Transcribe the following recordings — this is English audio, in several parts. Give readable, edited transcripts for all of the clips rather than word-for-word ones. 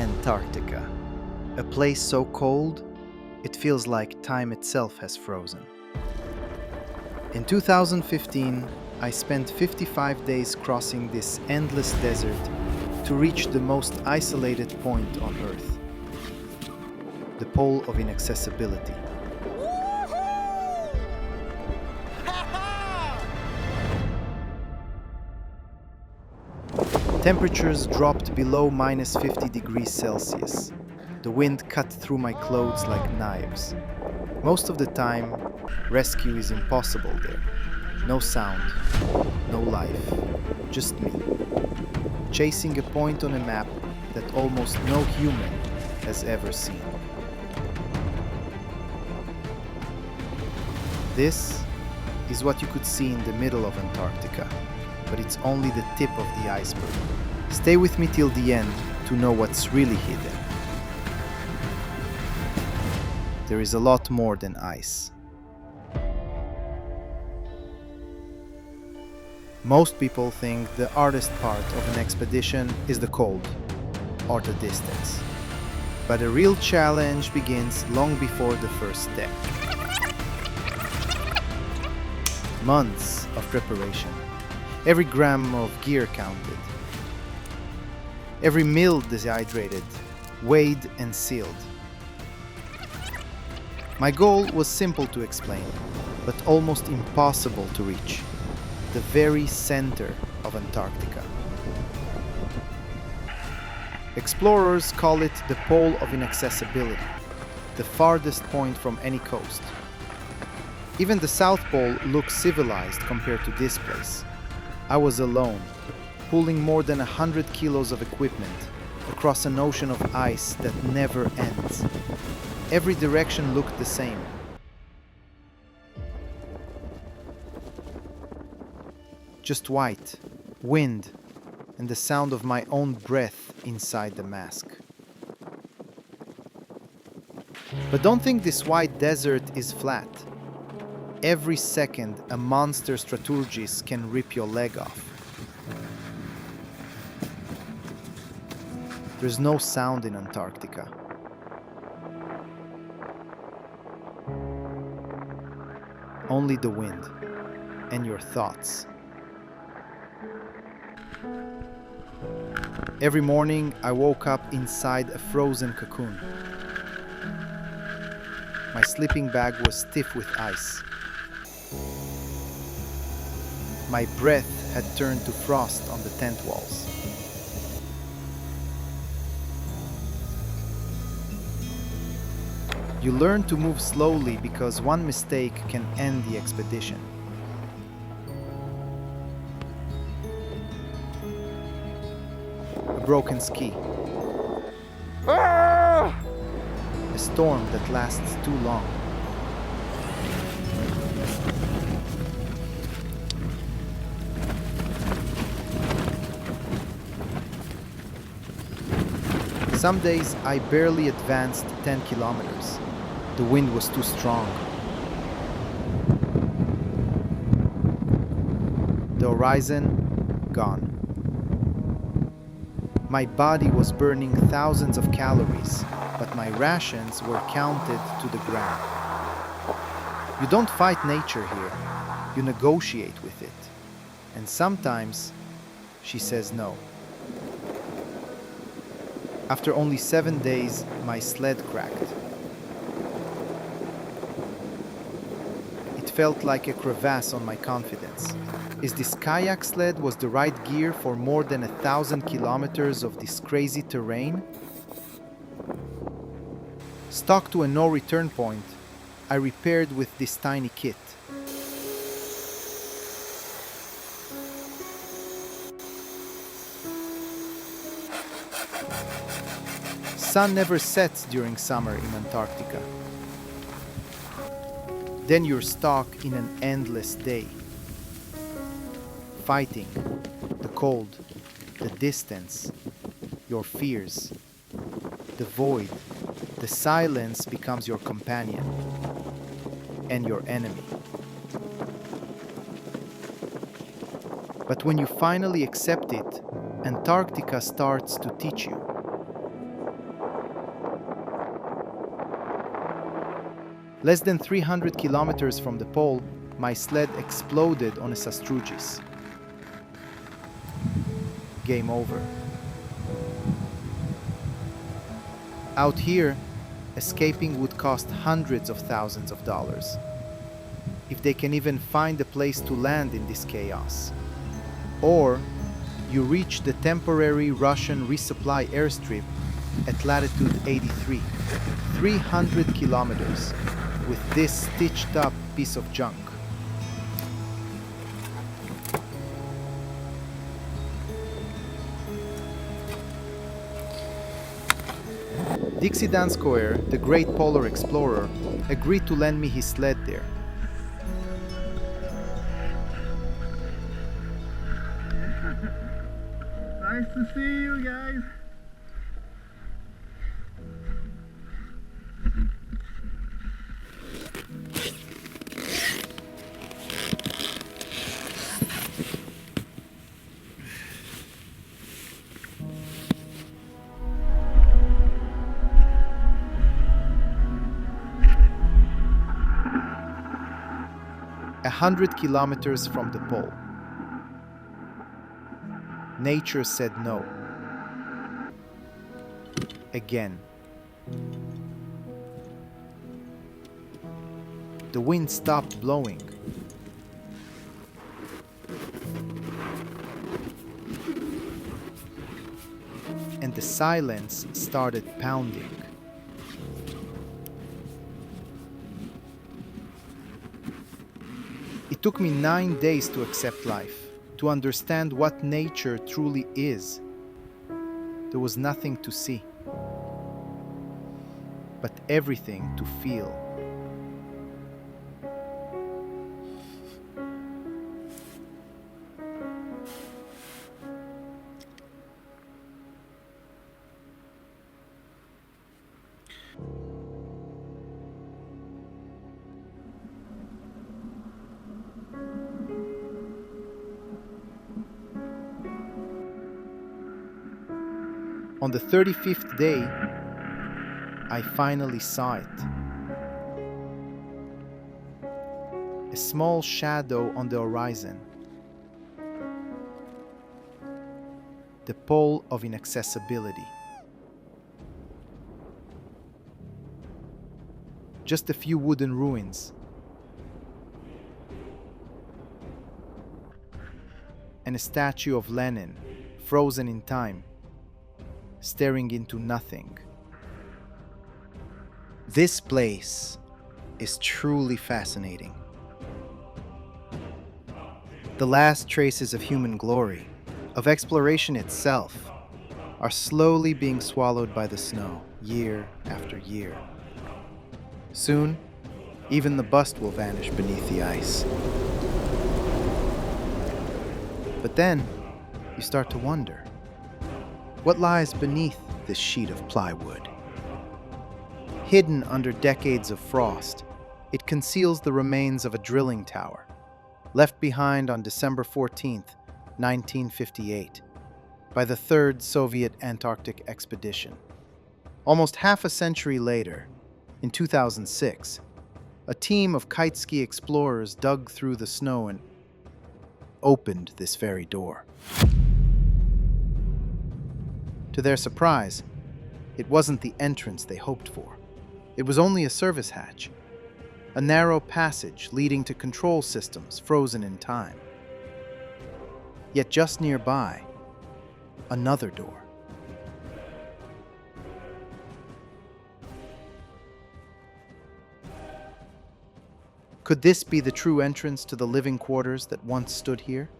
Antarctica, a place so cold, it feels like time itself has frozen. In 2015, I spent 55 days crossing this endless desert to reach the most isolated point on Earth, the pole of inaccessibility. Temperatures dropped below minus 50 degrees Celsius. The wind cut through my clothes like knives. Most of the time, rescue is impossible there. No sound, no life, just me, chasing a point on a map that almost no human has ever seen. This is what you could see in the middle of Antarctica, but it's only the tip of the iceberg. Stay with me till the end to know what's really hidden. There is a lot more than ice. Most people think the hardest part of an expedition is the cold or the distance. But a real challenge begins long before the first step. Months of preparation. Every gram of gear counted. Every meal dehydrated, weighed and sealed. My goal was simple to explain, but almost impossible to reach. The very center of Antarctica. Explorers call it the pole of inaccessibility, the farthest point from any coast. Even the South Pole looks civilized compared to this place. I was alone, pulling more than 100 kilos of equipment across an ocean of ice that never ends. Every direction looked the same. Just white, wind, and the sound of my own breath inside the mask. But don't think this white desert is flat. Every second, a monster strategist can rip your leg off. There's no sound in Antarctica. Only the wind and your thoughts. Every morning, I woke up inside a frozen cocoon. My sleeping bag was stiff with ice. My breath had turned to frost on the tent walls. You learn to move slowly because one mistake can end the expedition. A broken ski. A storm that lasts too long. Some days I barely advanced 10 kilometers. The wind was too strong. The horizon, gone. My body was burning thousands of calories, but my rations were counted to the gram. You don't fight nature here, you negotiate with it. And sometimes she says no. After only 7 days, my sled cracked. It felt like a crevasse on my confidence. Is this kayak sled was the right gear for more than 1,000 kilometers of this crazy terrain? Stuck to a no-return point, I repaired with this tiny kit. Sun never sets during summer in Antarctica. Then you're stuck in an endless day. Fighting, the cold, the distance, your fears, the void, the silence becomes your companion and your enemy. But when you finally accept it, Antarctica starts to teach you. Less than 300 kilometers from the pole, my sled exploded on a sastrugi. Game over. Out here, escaping would cost hundreds of thousands of dollars, if they can even find a place to land in this chaos. Or you reach the temporary Russian resupply airstrip at latitude 83, 300 kilometers, with this stitched up piece of junk. Dixie Danskoer, the great polar explorer, agreed to lend me his sled there. Nice to see you guys. A 100 kilometers from the pole. Nature said no. Again. The wind stopped blowing. And the silence started pounding. It took me 9 days to accept life, to understand what nature truly is. There was nothing to see, but everything to feel. On the 35th day, I finally saw it. A small shadow on the horizon. The pole of inaccessibility. Just a few wooden ruins. And a statue of Lenin, frozen in time, staring into nothing. This place is truly fascinating. The last traces of human glory, of exploration itself, are slowly being swallowed by the snow, year after year. Soon, even the bust will vanish beneath the ice. But then, you start to wonder, what lies beneath this sheet of plywood? Hidden under decades of frost, it conceals the remains of a drilling tower, left behind on December 14th, 1958, by the Third Soviet Antarctic Expedition. Almost half a century later, in 2006, a team of kite ski explorers dug through the snow and opened this very door. To their surprise, it wasn't the entrance they hoped for. It was only a service hatch, a narrow passage leading to control systems frozen in time. Yet just nearby, another door. Could this be the true entrance to the living quarters that once stood here?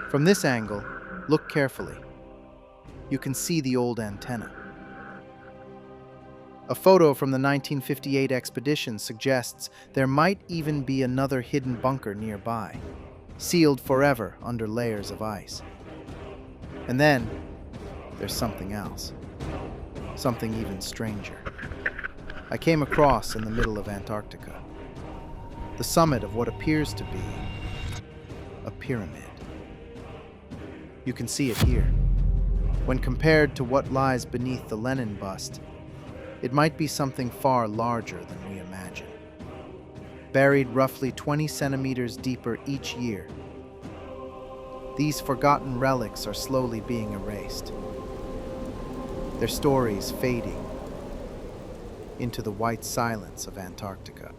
From this angle, look carefully. You can see the old antenna. A photo from the 1958 expedition suggests there might even be another hidden bunker nearby, sealed forever under layers of ice. And then, there's something else. Something even stranger. I came across in the middle of Antarctica. The summit of what appears to be a pyramid. You can see it here. When compared to what lies beneath the Lenin bust, It might be something far larger than we imagine. Buried roughly 20 centimeters deeper each year, these forgotten relics are slowly being erased, their stories fading into the white silence of Antarctica.